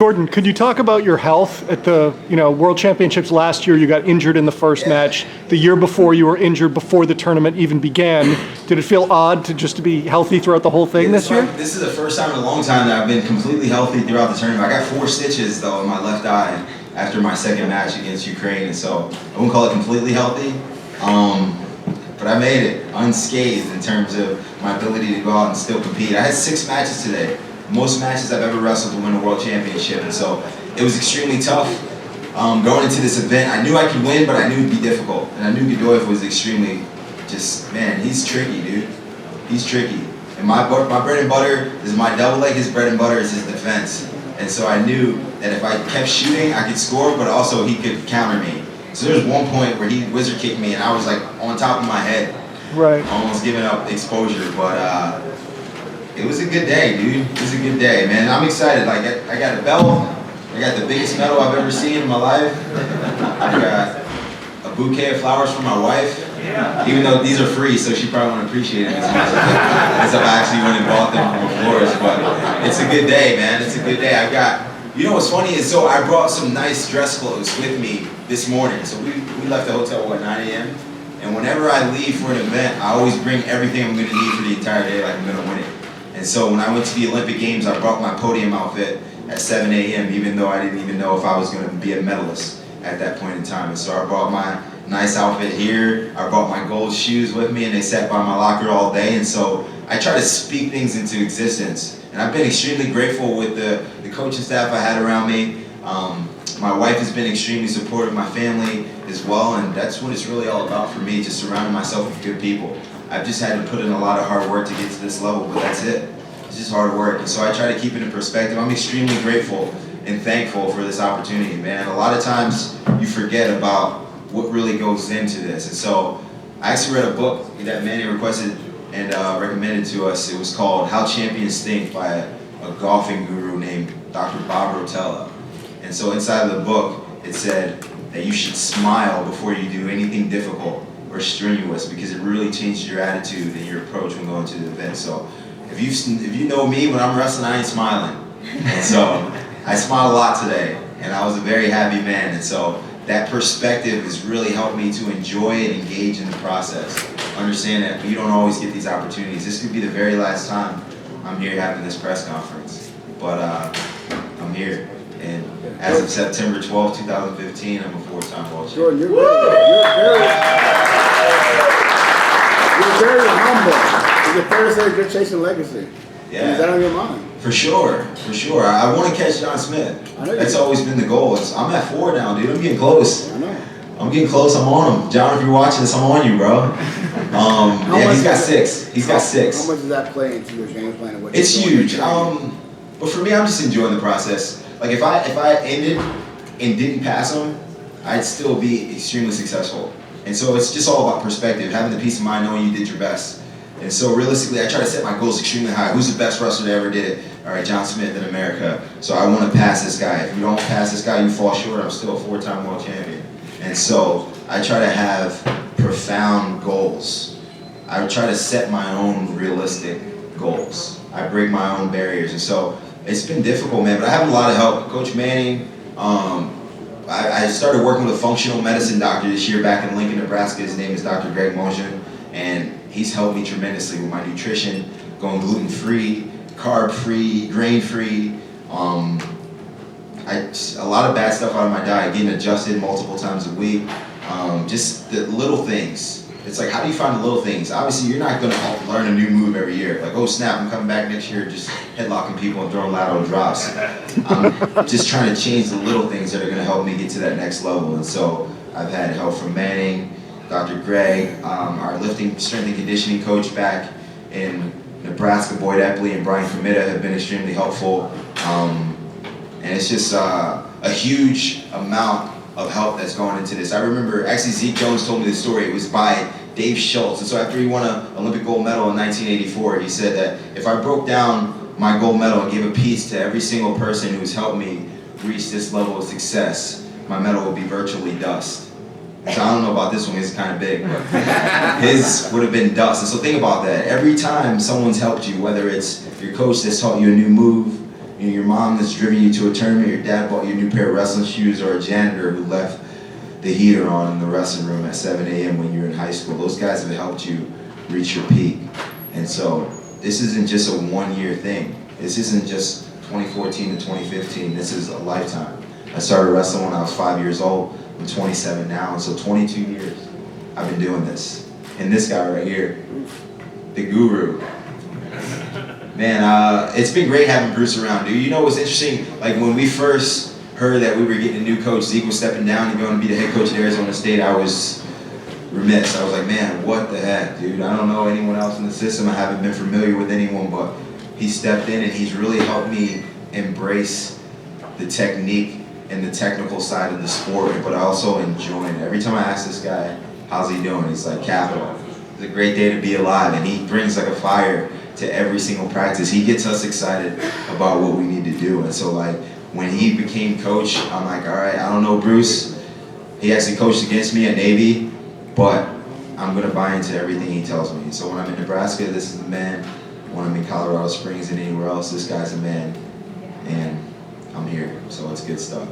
Jordan, could you talk about your health at the World Championships last year? You got injured in the first match. The year before, you were injured before the tournament even began. Did it feel odd to be healthy throughout the whole thing this year? This is the first time in a long time that I've been completely healthy throughout the tournament. I got 4 stitches though in my left eye after my second match against Ukraine, and so I wouldn't call it completely healthy. But I made it unscathed in terms of my ability to go out and still compete. I had 6 matches today. Most matches I've ever wrestled to win a world championship, and so it was extremely tough going into this event. I knew I could win, but I knew it'd be difficult, and I knew Godoyev was extremely he's tricky, dude. He's tricky, and my bread and butter is my double leg. His bread and butter is his defense, and so I knew that if I kept shooting, I could score, but also he could counter me. So there was one point where he wizard kicked me, and I was like on top of my head, right, almost giving up exposure, but. It was a good day, dude. It was a good day, man. I'm excited. Like, I got a belt. I got the biggest medal I've ever seen in my life. I got a bouquet of flowers for my wife. Even though these are free, so she probably won't appreciate it as much as if I actually went and bought them from a florist. But it's a good day, man. It's a good day. I've got, what's funny is, so I brought some nice dress clothes with me this morning. So we left the hotel, 9 a.m.? And whenever I leave for an event, I always bring everything I'm going to need for the entire day, like I'm going to win it. And so when I went to the Olympic Games, I brought my podium outfit at 7 a.m., even though I didn't even know if I was going to be a medalist at that point in time. And so I brought my nice outfit here. I brought my gold shoes with me, and they sat by my locker all day. And so I try to speak things into existence. And I've been extremely grateful with the coaching staff I had around me. My wife has been extremely supportive, my family as well, and that's what it's really all about for me, just surrounding myself with good people. I've just had to put in a lot of hard work to get to this level, but that's it. It's just hard work. And so I try to keep it in perspective. I'm extremely grateful and thankful for this opportunity, man. A lot of times you forget about what really goes into this. And so I actually read a book that Manny requested and recommended to us. It was called How Champions Think by a golfing guru named Dr. Bob Rotella. And so inside of the book, it said that you should smile before you do anything difficult or strenuous, because it really changes your attitude and your approach when going to the event. So if you know me, when I'm wrestling, I ain't smiling. And so I smiled a lot today, and I was a very happy man. And so that perspective has really helped me to enjoy and engage in the process. Understand that you don't always get these opportunities. This could be the very last time I'm here having this press conference, but I'm here. And as of September 12, 2015, I'm a 4-time world champion. Jordan, you're very humble. Is it fair to say you're chasing legacy? Yeah. Is that on your mind? For sure. I want to catch John Smith. That's always been the goal. I'm at 4 now, dude. I'm getting close. I know. I'm getting close. I'm on him. John, if you're watching this, I'm on you, bro. He's got 6. He's got 6. How much does that play into your game plan? And what It's huge. But for me, I'm just enjoying the process. Like if I ended and didn't pass him, I'd still be extremely successful. And so it's just all about perspective, having the peace of mind knowing you did your best. And so realistically, I try to set my goals extremely high. Who's the best wrestler that ever did it? All right, John Smith in America. So I want to pass this guy. If you don't pass this guy, you fall short. I'm still a 4-time world champion. And so I try to have profound goals. I try to set my own realistic goals. I break my own barriers. And so it's been difficult, man, but I have a lot of help. Coach Manning, I started working with a functional medicine doctor this year back in Lincoln, Nebraska. His name is Dr. Greg Mojan, and he's helped me tremendously with my nutrition, going gluten-free, carb-free, grain-free. A lot of bad stuff out of my diet, getting adjusted multiple times a week. Just the little things. It's like, how do you find the little things? Obviously, you're not going to learn a new move every year. Like, oh snap, I'm coming back next year just headlocking people and throwing lateral drops. I'm just trying to change the little things that are going to help me get to that next level. And so I've had help from Manning, Dr. Greg, our lifting, strength and conditioning coach back in Nebraska, Boyd Epley and Brian Comita have been extremely helpful. And it's just a huge amount of help that's going into this. I remember, actually Zeke Jones told me this story. It was by Dave Schultz. And so after he won an Olympic gold medal in 1984, he said that if I broke down my gold medal and gave a piece to every single person who's helped me reach this level of success, my medal would be virtually dust. So I don't know about this one, it's kind of big, but his would have been dust. And so think about that. Every time someone's helped you, whether it's your coach that's taught you a new move, your mom that's driven you to a tournament, your dad bought you a new pair of wrestling shoes, or a janitor who left the heater on in the wrestling room at 7 a.m. when you were in high school. Those guys have helped you reach your peak. And so this isn't just a one-year thing. This isn't just 2014 to 2015. This is a lifetime. I started wrestling when I was 5 years old. I'm 27 now, and so 22 years I've been doing this. And this guy right here, the guru. Man, it's been great having Bruce around, dude. You know what's interesting? Like when we first heard that we were getting a new coach, Zeke was stepping down and going to be the head coach at Arizona State, I was remiss. I was like, man, what the heck, dude? I don't know anyone else in the system. I haven't been familiar with anyone, but he stepped in and he's really helped me embrace the technique and the technical side of the sport, but I also enjoy it. Every time I ask this guy, how's he doing? He's like, capital. It's a great day to be alive, and he brings like a fire to every single practice. He gets us excited about what we need to do, and so like when he became coach, I'm like, all right, I don't know Bruce. He actually coached against me at Navy, but I'm gonna buy into everything he tells me. So when I'm in Nebraska, this is the man. When I'm in Colorado Springs and anywhere else, this guy's a man, and I'm here, so it's good stuff.